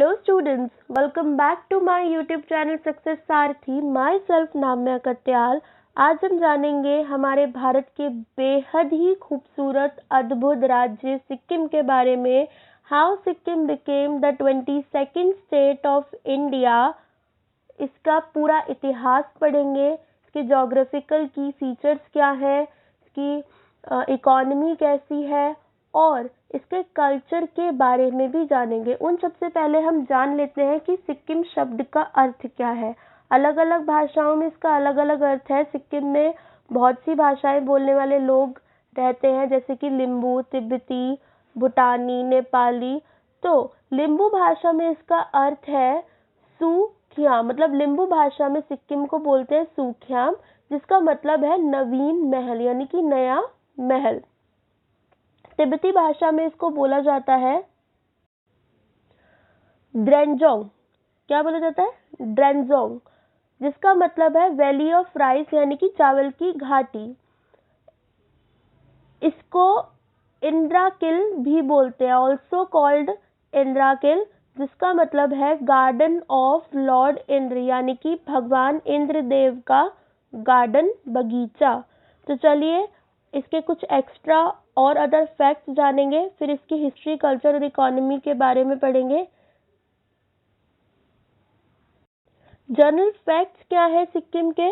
Hello students, welcome back to my YouTube channel Success Sarathi. myself Namya Katyal. आज हम जानेंगे हमारे भारत के बेहद ही खूबसूरत अद्भुत राज्य सिक्किम के बारे में। How Sikkim became the 22nd state of India। इसका पूरा इतिहास पढ़ेंगे, इसके जोग्राफिकल की फीचर्स क्या है, इसकी इकोनॉमी कैसी है और इसके कल्चर के बारे में भी जानेंगे। उन सबसे पहले हम जान लेते हैं कि सिक्किम शब्द का अर्थ क्या है। अलग अलग भाषाओं में इसका अलग अलग अर्थ है। सिक्किम में बहुत सी भाषाएं बोलने वाले लोग रहते हैं, जैसे कि लिम्बू, तिब्बती, भूटानी, नेपाली। तो लिम्बू भाषा में इसका अर्थ है सूख्याम, मतलब लिम्बू भाषा में सिक्किम को बोलते हैं सूख्याम, जिसका मतलब है नवीन महल, यानी कि नया महल। तिब्बती भाषा में इसको बोला जाता है ड्रेंजोंग। क्या बोला जाता है? ड्रेंजोंग, जिसका मतलब है वैली ऑफ राइस, यानी कि चावल की घाटी। इसको इंद्राकिल भी बोलते हैं, ऑल्सो कॉल्ड इंद्राकिल, जिसका मतलब है गार्डन ऑफ लॉर्ड इंद्र, यानी कि भगवान इंद्रदेव का गार्डन, बगीचा। तो चलिए इसके कुछ एक्स्ट्रा और अदर फैक्ट्स जानेंगे, फिर इसकी हिस्ट्री, कल्चर और इकोनॉमी के बारे में पढ़ेंगे। जनरल फैक्ट्स क्या है सिक्किम के?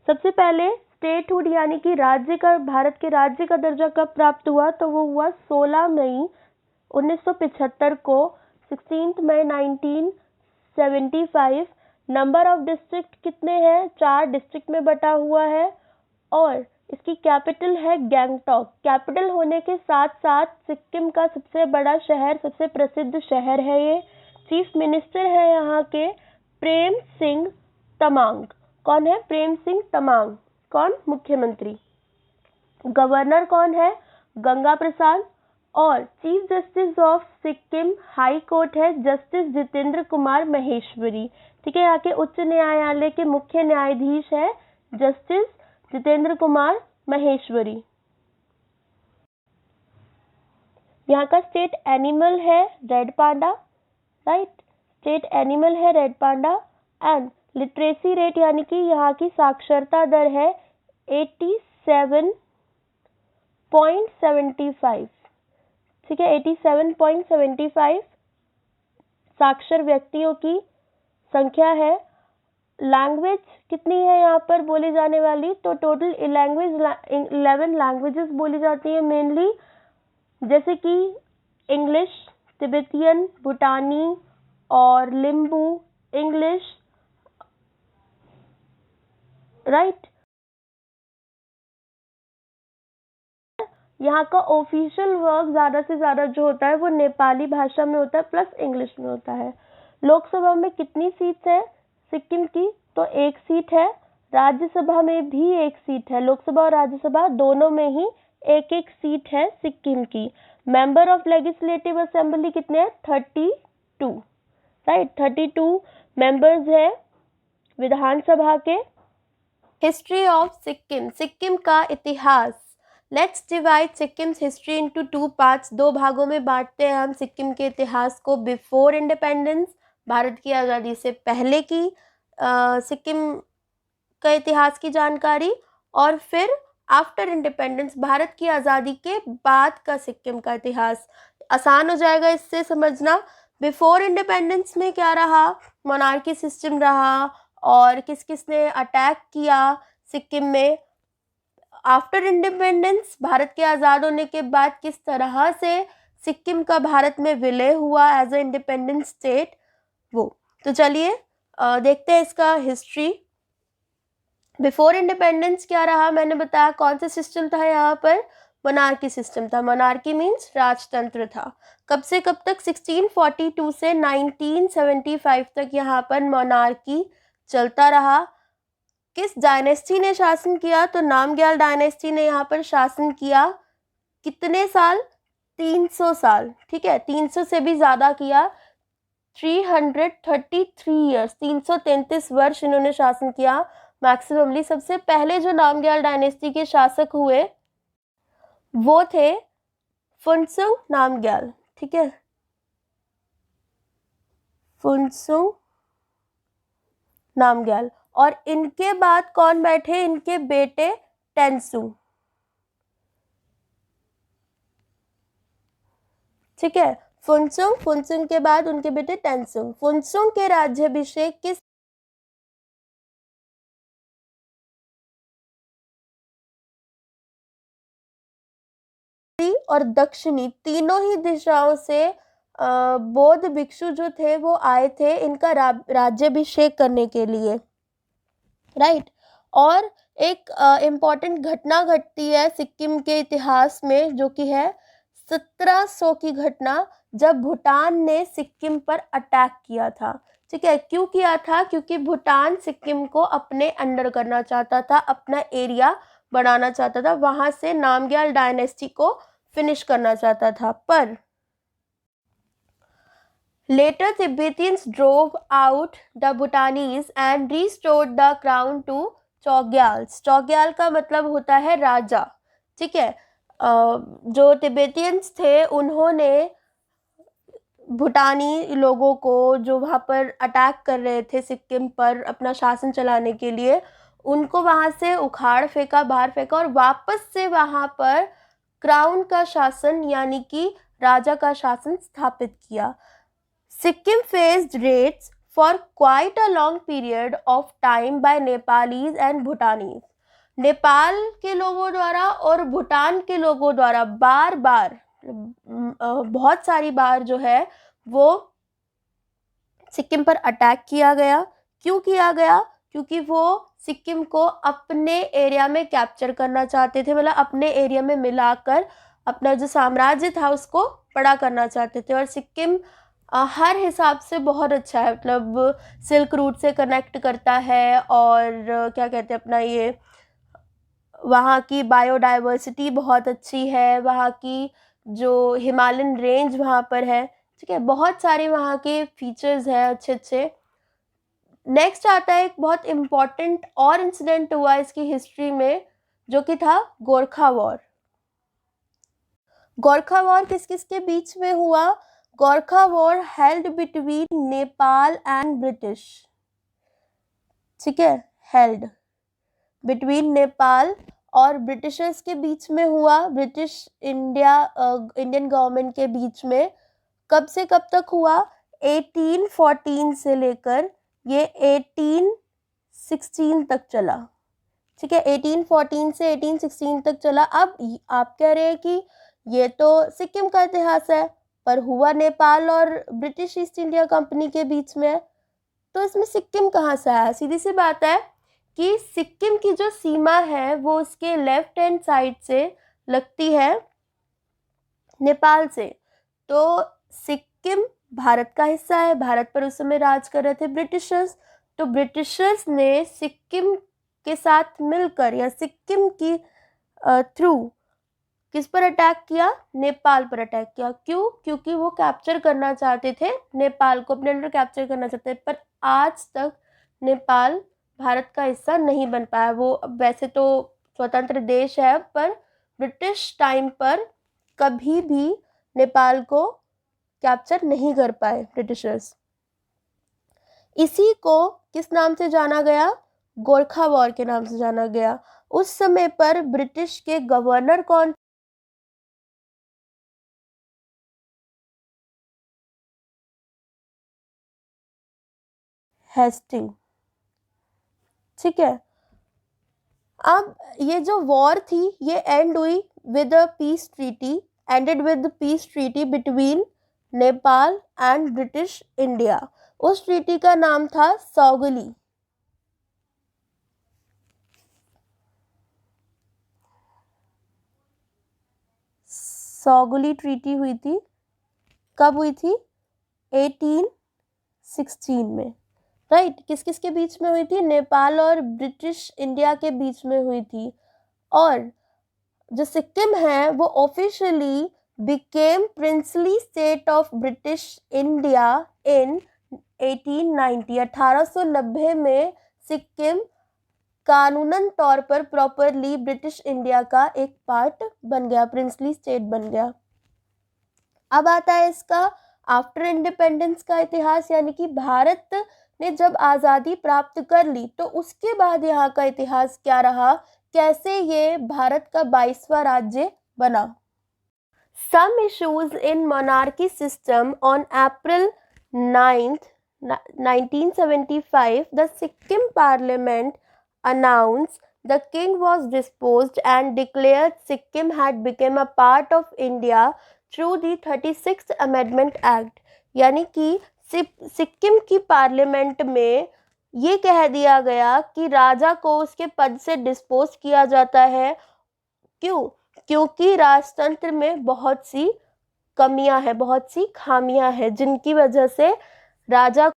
सबसे पहले स्टेटहुड, यानी कि राज्य का, भारत के राज्य का दर्जा कब प्राप्त हुआ? तो वो हुआ 16 मई 1975 को, 16 मई 1975। नंबर ऑफ डिस्ट्रिक्ट कितने हैं? 4 डिस्ट्रिक्ट में बटा हुआ है और इसकी कैपिटल है गैंगटॉक। कैपिटल होने के साथ साथ सिक्किम का सबसे बड़ा शहर, सबसे प्रसिद्ध शहर है ये। चीफ मिनिस्टर है यहाँ के प्रेम सिंह तमांग। कौन है? प्रेम सिंह तमांग। कौन? मुख्यमंत्री। गवर्नर कौन है? गंगा प्रसाद। और chief justice of Sikkim high court है जस्टिस जितेंद्र कुमार महेश्वरी। ठीक है, यहाँ के उच्च न्यायालय के मुख्य न्यायाधीश है जस्टिस जितेंद्र कुमार महेश्वरी। यहाँ का स्टेट एनिमल है red panda, right? State animal है red panda. And literacy rate, यानी कि यहाँ की साक्षरता दर है 87.75। ठीक है, 87.75 साक्षर व्यक्तियों की संख्या है। लैंग्वेज कितनी है यहाँ पर बोली जाने वाली? तो टोटल 11 लैंग्वेजेस बोली जाती हैं मेनली, जैसे कि इंग्लिश, तिब्बतियन, भूटानी और लिम्बू इंग्लिश, राइट। यहाँ का ऑफिशियल वर्क ज़्यादा से ज़्यादा जो होता है वो नेपाली भाषा में होता है प्लस इंग्लिश में होता है। लोकसभा में कितनी सीट्स है सिक्किम की? तो 1 सीट है। राज्यसभा में भी 1 सीट है। लोकसभा और राज्यसभा दोनों में ही 1-1 सीट है सिक्किम की। मेंबर ऑफ लेजिस्लेटिव असेंबली कितने हैं? 32, राइट। 32 मेंबर्स है विधानसभा के। हिस्ट्री ऑफ सिक्किम, सिक्किम का इतिहास। Let's divide Sikkim's history into 2 parts. 2 भागों में बांटते हैं हम सिक्किम के इतिहास को। बिफोर इंडिपेंडेंस, भारत की आज़ादी से पहले की सिक्किम का इतिहास की जानकारी, और फिर आफ्टर इंडिपेंडेंस, भारत की आज़ादी के बाद का सिक्किम का इतिहास। आसान हो जाएगा इससे समझना। बिफोर इंडिपेंडेंस में क्या रहा? मोनार्की सिस्टम रहा और किस किस ने अटैक किया सिक्किम में। आफ्टर इंडिपेंडेंस, भारत के आज़ाद होने के बाद किस तरह से सिक्किम का भारत में विलय हुआ एज ए इंडिपेंडेंट स्टेट, वो। तो चलिए देखते हैं इसका हिस्ट्री। बिफोर इंडिपेंडेंस क्या रहा? मैंने बताया कौन सा सिस्टम था यहाँ पर? मोनार्की सिस्टम था। मोनार्की मीन्स राजतंत्र था। कब से कब तक? 1642 से 1975 तक यहाँ पर मोनार्की चलता रहा। किस डायनेस्टी ने शासन किया? तो नामग्याल डायनेस्टी ने यहाँ पर शासन किया। कितने साल? 300 साल। ठीक है, 300 से भी ज़्यादा किया। 333 ईयर्स, 333 वर्ष इन्होंने शासन किया मैक्सिममली। सबसे पहले जो नामग्याल डायनेस्टी के शासक हुए वो थे फुनसुंग नामग्याल। ठीक है, फुनसुक नामग्याल। और इनके बाद कौन बैठे, इनके बेटे टेंसुंग। ठीक है, फुनसुक के बाद उनके बेटे टेंसुंग। फुनसुक के राज्याभिषेक किस और दक्षिणी तीनों ही दिशाओं से बौद्ध भिक्षु जो थे वो आए थे इनका राज्याभिषेक करने के लिए, राइट। और एक इम्पॉर्टेंट घटना घटती है सिक्किम के इतिहास में, जो कि है 1700 की घटना, जब भूटान ने सिक्किम पर अटैक किया था। ठीक है, क्यों किया था? क्योंकि भूटान सिक्किम को अपने अंडर करना चाहता था, अपना एरिया बढ़ाना चाहता था, वहां से नामग्याल डायनेस्टी को फिनिश करना चाहता था। पर later Tibetans drove out the Bhutanese and restored the crown to चौग्याल्स। चौग्याल का मतलब होता है राजा। ठीक है, जो तिब्बतियंस थे उन्होंने भूटानी लोगों को जो वहाँ पर अटैक कर रहे थे सिक्किम पर अपना शासन चलाने के लिए, उनको वहाँ से उखाड़ फेंका, बाहर फेंका और वापस से वहाँ पर क्राउन का शासन यानी कि राजा का शासन स्थापित किया। Sikkim faced raids for quite a long period of time by Nepalese and Bhutanese। Nepal के लोगों द्वारा और भूटान के लोगों द्वारा बार बार बहुत सारी बार जो है वो सिक्किम पर अटैक किया गया। क्यों किया गया? क्योंकि वो सिक्किम को अपने एरिया में कैप्चर करना चाहते थे, मतलब अपने एरिया में मिलाकर अपना जो साम्राज्य था उसको बड़ा करना चाहते थे। और सिक्किम हर हिसाब से बहुत अच्छा है, मतलब सिल्क रूट से कनेक्ट करता है और क्या कहते हैं अपना ये वहाँ की बायोडाइवर्सिटी बहुत अच्छी है, वहाँ की जो हिमालयन रेंज वहाँ पर है। ठीक है, बहुत सारे वहाँ के फीचर्स हैं अच्छे अच्छे। नेक्स्ट आता है एक बहुत इम्पॉर्टेंट और इंसिडेंट हुआ इसकी हिस्ट्री में, जो कि था गोरखा वॉर। गोरखा वॉर किस किस के बीच में हुआ? Gorkha war held between Nepal and British. ठीक है, हेल्ड बिटवीन नेपाल और ब्रिटिशर्स के बीच में हुआ, ब्रिटिश इंडियन गवर्नमेंट के बीच में। कब से कब तक हुआ? 1814 से लेकर ये 1816 तक चला। ठीक है, 1814 से 1816 तक चला। अब आप कह रहे हैं कि ये तो सिक्किम का इतिहास है, पर हुआ नेपाल और ब्रिटिश ईस्ट इंडिया कंपनी के बीच में, तो इसमें सिक्किम कहाँ से आया? सीधी सी बात है कि सिक्किम की जो सीमा है वो उसके लेफ्ट हैंड साइड से लगती है नेपाल से। तो सिक्किम भारत का हिस्सा है, भारत पर उस समय राज कर रहे थे ब्रिटिशर्स। तो ब्रिटिशर्स ने सिक्किम के साथ मिलकर या सिक्किम की थ्रू किस पर अटैक किया? नेपाल पर अटैक किया। क्यों? क्योंकि वो कैप्चर करना चाहते थे नेपाल को, अपने अंडर कैप्चर करना चाहते थे। पर आज तक नेपाल भारत का हिस्सा नहीं बन पाया। वो वैसे तो स्वतंत्र देश है, पर ब्रिटिश टाइम पर कभी भी नेपाल को कैप्चर नहीं कर पाए ब्रिटिशर्स। इसी को किस नाम से जाना गया? गोरखा वॉर के नाम से जाना गया। उस समय पर ब्रिटिश के गवर्नर कौन? हेस्टिंग। ठीक है, अब ये जो वॉर थी ये एंड हुई with a peace treaty, ended with peace treaty between Nepal and British India. उस ट्रीटी का नाम था सौगली। सौगली ट्रीटी हुई थी। कब हुई थी? 1816 में, राइट। किस किस के बीच में हुई थी? नेपाल और ब्रिटिश इंडिया के बीच में हुई थी। और जो सिक्किम है वो officially became princely state of British India in 1890। 1890 में सिक्किम कानूनन तौर पर प्रॉपरली ब्रिटिश इंडिया का एक पार्ट बन गया, प्रिंसली स्टेट बन गया। अब आता है इसका आफ्टर इंडिपेंडेंस का इतिहास यानी कि भारत ने जब आज़ादी प्राप्त कर ली तो उसके बाद यहाँ का इतिहास क्या रहा, कैसे ये भारत का 22वां राज्य बना। Some issues in monarchy system on April 9th, 1975, the Sikkim Parliament announced the king was disposed and declared Sikkim had become a part of India through the 36th Amendment Act. यानी कि सिक्किम की पार्लियामेंट में ये कह दिया गया कि राजा को उसके पद से डिस्पोज किया जाता है। क्यों? क्योंकि राजतंत्र में बहुत सी कमियां हैं, बहुत सी खामियां हैं, जिनकी वजह से राजा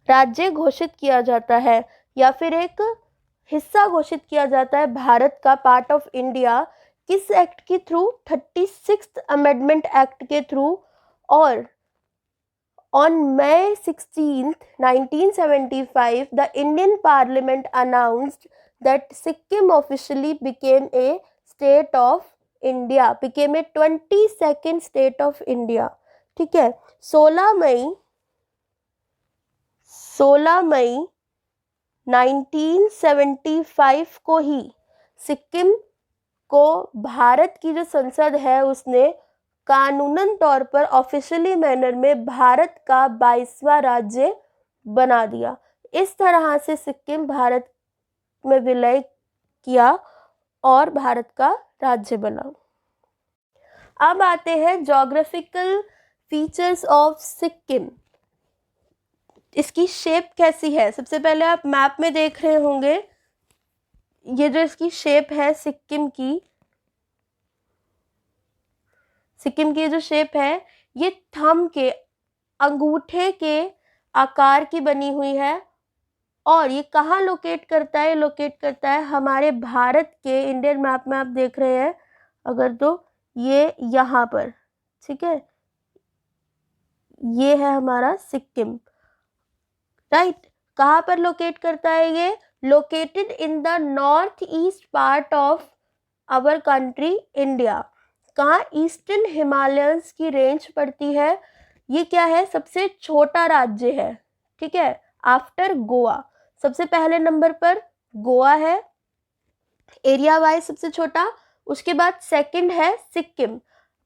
राज्य घोषित किया जाता है या फिर एक हिस्सा घोषित किया जाता है भारत का, पार्ट ऑफ इंडिया। किस एक्ट के थ्रू? 36th अमेंडमेंट एक्ट के थ्रू। और On May 16th, 1975, the Indian Parliament announced that Sikkim officially became a state of India, became a 22nd state of India. ठीक है, 16 मई 1975 को ही सिक्किम को भारत की जो संसद है उसने कानूनन तौर पर ऑफिशियली मैनर में भारत का 22वां राज्य बना दिया। इस तरह से सिक्किम भारत में विलय किया और भारत का राज्य बना। अब आते हैं ज्योग्राफिकल फीचर्स ऑफ सिक्किम। इसकी शेप कैसी है? सबसे पहले आप मैप में देख रहे होंगे, ये जो इसकी शेप है सिक्किम की जो शेप है ये थंब के, अंगूठे के आकार की बनी हुई है। और ये कहाँ लोकेट करता है? लोकेट करता है हमारे भारत के इंडियन मैप में, आप देख रहे हैं अगर, तो ये यहाँ पर, ठीक है, ये है हमारा सिक्किम, राइट। कहाँ पर लोकेट करता है ये? Located in the north east part of our country India. कहाँ? ईस्टर्न हिमालयंस की रेंज पड़ती है। ये क्या है? सबसे छोटा राज्य है, ठीक है, आफ्टर गोवा। सबसे पहले नंबर पर गोवा है, एरिया वाइज सबसे छोटा। उसके बाद सेकंड है सिक्किम।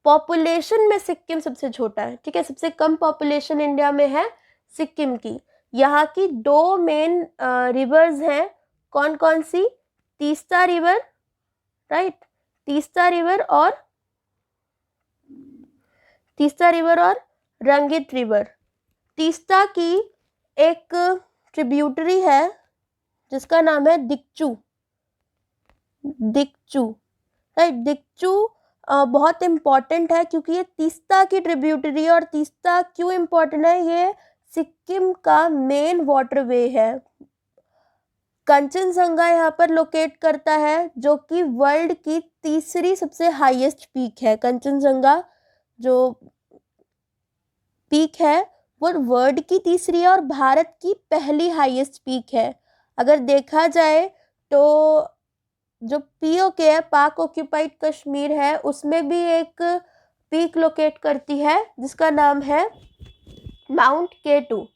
पॉपुलेशन में सिक्किम सबसे छोटा है, ठीक है, सबसे कम पॉपुलेशन इंडिया में है सिक्किम की। यहाँ की 2 मेन रिवर्स हैं, कौन कौन सी? Teesta river, right, Teesta river और रंगित रिवर। तीस्ता की एक ट्रिब्यूटरी है जिसका नाम है दिक्चू, राइट। दिक्चू बहुत इम्पॉर्टेंट है क्योंकि ये तीस्ता की ट्रिब्यूटरी, और तीस्ता क्यों इम्पॉर्टेंट है? ये सिक्किम का मेन वाटरवे है। कंचनजंगा यहाँ पर लोकेट करता है जो कि वर्ल्ड की तीसरी सबसे हाईएस्ट पीक है। कंचनजंगा जो पीक है वो वर्ल्ड की तीसरी है और भारत की पहली हाईएस्ट पीक है। अगर देखा जाए तो जो POK है, पाक ऑक्यूपाइड कश्मीर है, उसमें भी एक पीक लोकेट करती है जिसका नाम है माउंट K2।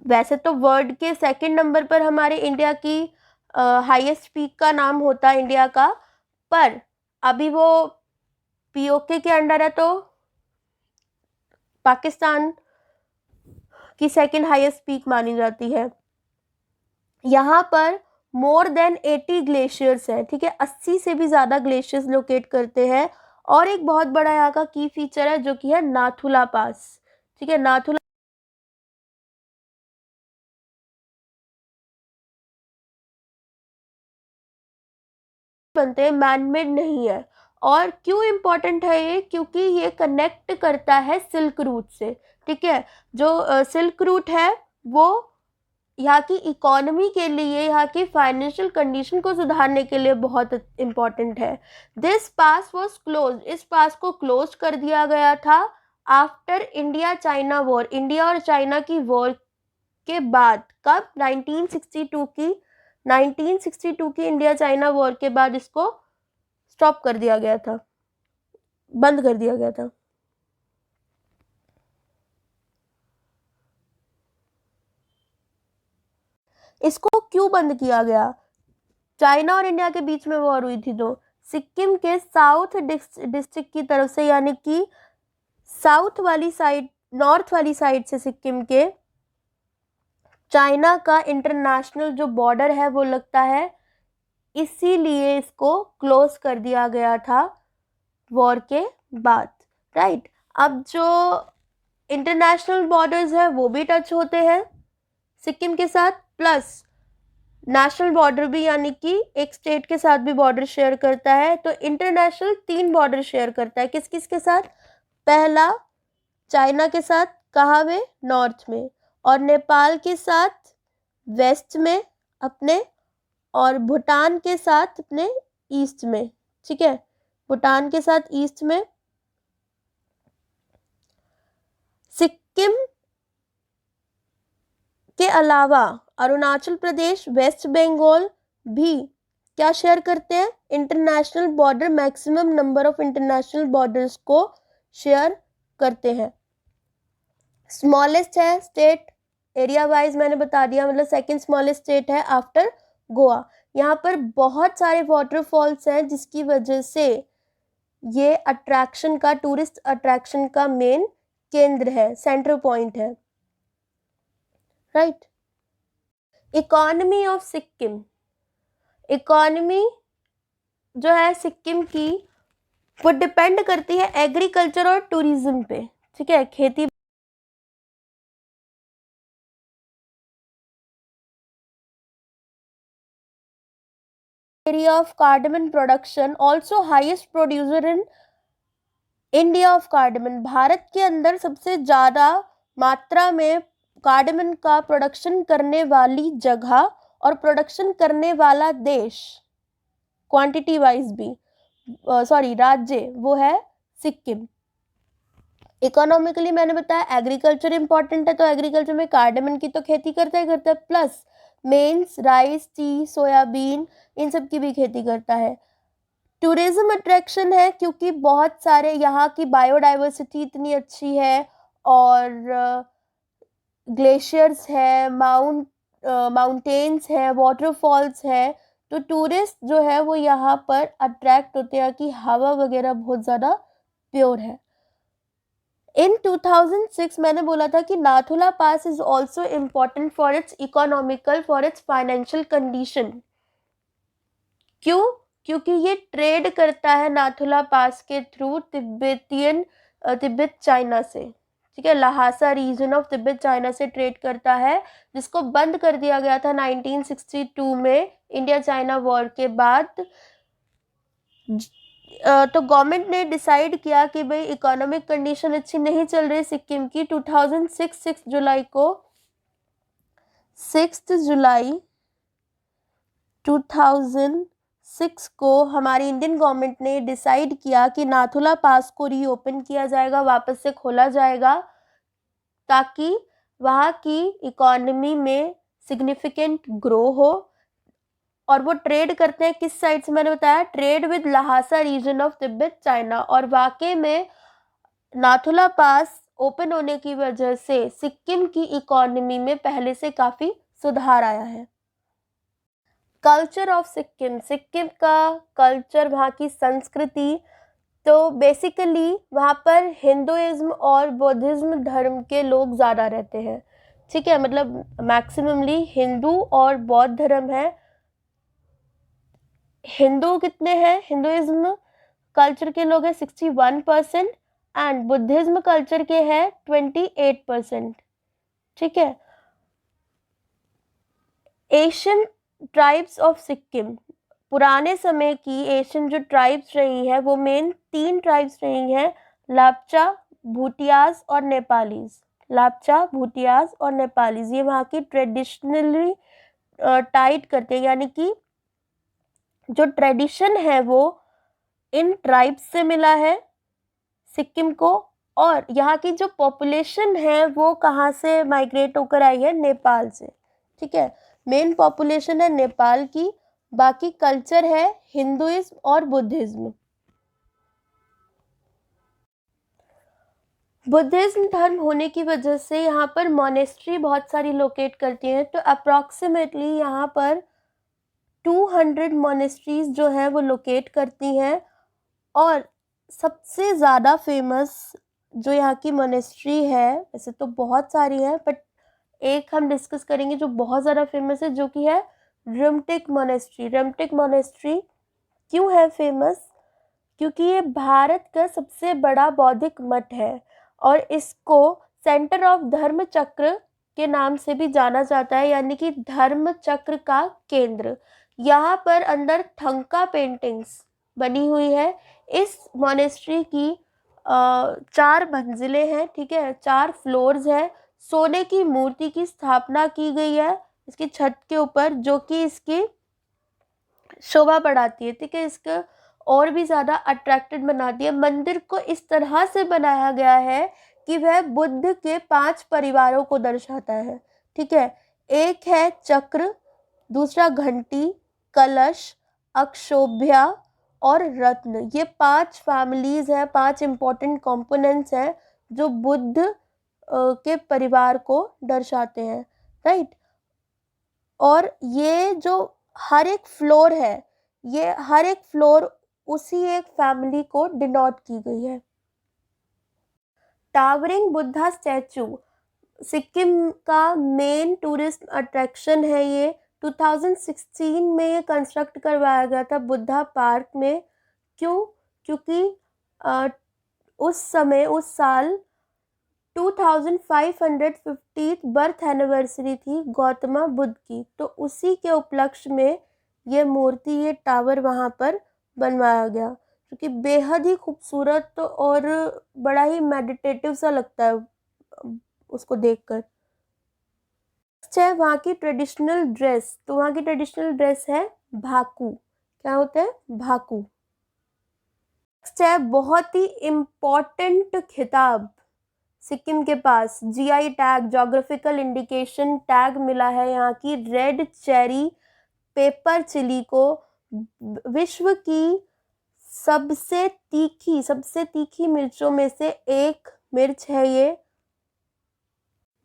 वैसे तो वर्ल्ड के सेकंड नंबर पर हमारे इंडिया की हाईएस्ट पीक का नाम होता है इंडिया का, पर अभी वो POK के अंडर है तो पाकिस्तान की सेकंड हाईएस्ट पीक मानी जाती है। यहाँ पर मोर देन 80 ग्लेशियर्स है, ठीक है, 80 से भी ज़्यादा ग्लेशियर्स लोकेट करते हैं। और एक बहुत बड़ा यहाँ का की फीचर है जो कि है नाथुला पास, ठीक है। नाथुला बनते हैं, मैनमेड नहीं है। और क्यों इम्पोर्टेंट है ये? क्योंकि ये कनेक्ट करता है सिल्क रूट से, ठीक है। जो सिल्क रूट है वो यहाँ की इकोनॉमी के लिए, यहाँ की फाइनेंशियल कंडीशन को सुधारने के लिए बहुत इम्पोर्टेंट है। दिस पास वॉज क्लोज, इस पास को क्लोज कर दिया गया था after India China war, India और चाइना की वॉर के बाद। कब? 1962 की 1962 की इंडिया चाइना वॉर के बाद इसको स्टॉप कर दिया गया था, बंद कर दिया गया था। इसको क्यों बंद किया गया? चाइना और इंडिया के बीच में वॉर हुई थी तो सिक्किम के साउथ डिस्ट्रिक्ट की तरफ से, यानी कि साउथ वाली साइड, नॉर्थ वाली साइड से सिक्किम के चाइना का इंटरनेशनल जो बॉर्डर है वो लगता है, इसीलिए इसको क्लोज कर दिया गया था वॉर के बाद, राइट। अब जो इंटरनेशनल बॉर्डर्स है वो भी टच होते हैं सिक्किम के साथ, प्लस नेशनल बॉर्डर भी, यानी कि एक स्टेट के साथ भी बॉर्डर शेयर करता है। तो इंटरनेशनल 3 बॉर्डर शेयर करता है, किस किस के साथ? पहला चाइना के साथ, कहाँ में? नॉर्थ में, और नेपाल के साथ वेस्ट में अपने, और भूटान के साथ अपने ईस्ट में, ठीक है, भूटान के साथ ईस्ट में। सिक्किम के अलावा अरुणाचल प्रदेश, वेस्ट बंगाल भी क्या शेयर करते हैं? International border, maximum number of international borders को शेयर करते हैं। स्मॉलेस्ट है स्टेट एरिया वाइज, मैंने बता दिया, मतलब सेकंड स्मॉलेस्ट स्टेट है आफ्टर गोवा। यहाँ पर बहुत सारे वाटरफॉल्स हैं जिसकी वजह से ये अट्रैक्शन का, टूरिस्ट अट्रैक्शन का मेन केंद्र है, सेंटर पॉइंट है, right. Economy of Sikkim, economy जो है सिक्किम की वो डिपेंड करती है एग्रीकल्चर और टूरिज्म पे, ठीक है, खेती। Area of कार्डामन production, also highest producer in India of कार्डामन, Bharat के अंदर सबसे ज़्यादा मात्रा में कार्डामन का प्रोडक्शन करने वाली जगह और प्रोडक्शन करने वाला देश, क्वांटिटी वाइज भी, सॉरी राज्य, वो है सिक्किम। इकोनॉमिकली मैंने बताया एग्रीकल्चर इंपॉर्टेंट है, तो एग्रीकल्चर में कार्डामन की तो खेती करता ही करता है, plus maize, rice, tea, soybean, इन सब की भी खेती करता है। टूरिज्म अट्रैक्शन है क्योंकि बहुत सारे यहाँ की बायोडाइवर्सिटी इतनी अच्छी है, और ग्लेशियर्स है, माउंटेन्स है, वाटरफॉल्स है, तो टूरिस्ट जो है वो यहाँ पर अट्रैक्ट होते हैं कि हवा वगैरह बहुत ज़्यादा प्योर है। इन 2006 मैंने बोला था कि Nathula pass is also important for its economical, for its financial condition. क्यों? क्योंकि ये ट्रेड करता है नाथुला पास के थ्रू तिब्बत चाइना से, ठीक है, Lhasa region of Tibet China से ट्रेड करता है, जिसको बंद कर दिया गया था 1962 में इंडिया चाइना वॉर के बाद। तो गवर्नमेंट ने डिसाइड किया कि भाई इकोनॉमिक कंडीशन अच्छी नहीं चल रही सिक्किम की। 2006 6 जुलाई 2006 को हमारी इंडियन गवर्नमेंट ने डिसाइड किया कि नाथुला पास को रीओपन किया जाएगा, वापस से खोला जाएगा, ताकि वहाँ की इकोनॉमी में सिग्निफिकेंट ग्रो हो। और वो ट्रेड करते हैं किस साइड से? मैंने बताया trade with Lhasa region of Tibet China, और वाकई में नाथुला पास ओपन होने की वजह से सिक्किम की इकोनॉमी में पहले से काफ़ी सुधार आया है। कल्चर ऑफ सिक्किम, सिक्किम का कल्चर, वहाँ की संस्कृति, तो बेसिकली वहाँ पर हिंदुइज्म और बौद्धिज्म धर्म के लोग ज़्यादा रहते हैं, ठीक है, मतलब मैक्सिममली हिंदू और बौद्ध धर्म है। हिंदू कितने हैं? हिंदुइज्म कल्चर के लोग हैं 61% एंड बुद्धिज्म कल्चर के हैं 28%, ठीक है। एशियन ट्राइब्स ऑफ सिक्किम, पुराने समय की एशियन जो ट्राइब्स रही है वो मेन 3 ट्राइब्स रही हैं, लापचा, भूटियाज और नेपालीज। लापचा, भूटियाज और नेपालीज, ये वहाँ की ट्रेडिशनली टाइड करते हैं, यानी कि जो ट्रेडिशन है वो इन ट्राइब्स से मिला है सिक्किम को, और यहाँ की जो पॉपुलेशन है वो कहाँ से माइग्रेट होकर आई है? नेपाल से, ठीक है। मेन पॉपुलेशन है नेपाल की, बाकी कल्चर है हिंदुइज्म और बुद्धिज्म। बुद्धिज्म धर्म होने की वजह से यहाँ पर मोनेस्ट्री बहुत सारी लोकेट करती हैं, तो अप्रॉक्सीमेटली यहाँ पर 200 मोनेस्ट्रीज जो हैं वो लोकेट करती हैं। और सबसे ज़्यादा फेमस जो यहाँ की मोनेस्ट्री है, वैसे तो बहुत सारी है बट एक हम डिस्कस करेंगे जो बहुत ज़्यादा फेमस है, जो कि है रमटेक मोनेस्ट्री। रमटेक मोनेस्ट्री क्यों है फेमस? क्योंकि ये भारत का सबसे बड़ा बौद्धिक मठ है और इसको सेंटर ऑफ धर्म चक्र के नाम से भी जाना जाता है, यानी कि धर्म चक्र का केंद्र। यहाँ पर अंदर ठंका पेंटिंग्स बनी हुई है। इस मोनेस्ट्री की 4 मंजिलें हैं, ठीक है, 4 फ्लोर्स है। सोने की मूर्ति की स्थापना की गई है इसकी छत के ऊपर, जो कि इसकी शोभा बढ़ाती है, ठीक है, इसका और भी ज़्यादा अट्रैक्टेड बनाती है। मंदिर को इस तरह से बनाया गया है कि वह बुद्ध के 5 परिवारों को दर्शाता है, ठीक है। एक है चक्र, दूसरा घंटी, कलश, अक्षोभ्या और रत्न। ये 5 फैमिलीज हैं, 5 इंपॉर्टेंट कंपोनेंट्स हैं जो बुद्ध के परिवार को दर्शाते हैं, राइट। और ये जो हर एक फ्लोर है, ये हर एक फ्लोर उसी एक फैमिली को डिनोट की गई है। टावरिंग बुद्धा स्टैचू सिक्किम का मेन टूरिस्ट अट्रैक्शन है। ये 2016 में ये कंस्ट्रक्ट करवाया गया था बुद्धा पार्क में। क्यों? क्योंकि उस साल 2550th बर्थ एनिवर्सरी थी गौतम बुद्ध की, तो उसी के उपलक्ष्य में ये मूर्ति, ये टावर वहाँ पर बनवाया गया, क्योंकि बेहद ही खूबसूरत और बड़ा ही मेडिटेटिव सा लगता है उसको देखकर। है वहाँ की ट्रेडिशनल ड्रेस, तो वहाँ की ट्रेडिशनल ड्रेस है भाकू। क्या होता है? भाकू। है बहुत ही इम्पोर्टेंट खिताब सिक्किम के पास, GI tag, geographical indication tag मिला है यहाँ की रेड चेरी पेपर चिली को। विश्व की सबसे तीखी मिर्चों में से एक मिर्च है ये।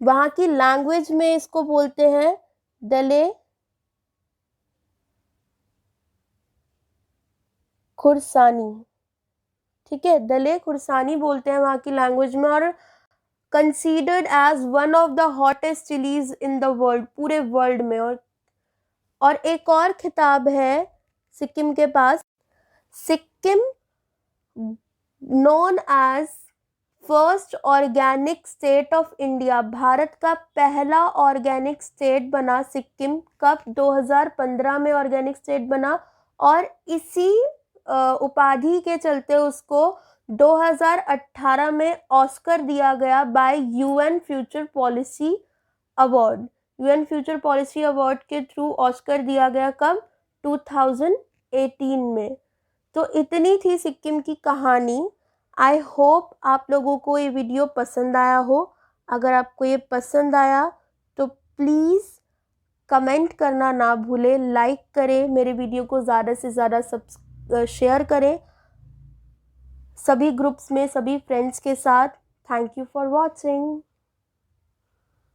वहाँ की लैंग्वेज में इसको बोलते हैं दले खुरसानी, ठीक है, दले खुरसानी बोलते हैं वहाँ की लैंग्वेज में। और considered as one of the hottest chillies in the world, पूरे वर्ल्ड में। और एक और खिताब है सिक्किम के पास, Sikkim known as first organic state of India. Bharat का पहला ऑर्गेनिक स्टेट बना सिक्किम। कब? 2015 में ऑर्गेनिक स्टेट बना। और इसी उपाधि के चलते उसको 2018 में ऑस्कर दिया गया bye UN future policy award. UN future policy award के थ्रू ऑस्कर दिया गया। कब? 2018 में। तो इतनी थी सिक्किम की कहानी। आई होप आप लोगों को ये वीडियो पसंद आया हो। अगर आपको ये पसंद आया तो प्लीज़ कमेंट करना ना भूलें, लाइक करें, मेरे वीडियो को ज़्यादा से ज़्यादा शेयर करें सभी ग्रुप्स में, सभी फ्रेंड्स के साथ। Thank you for watching.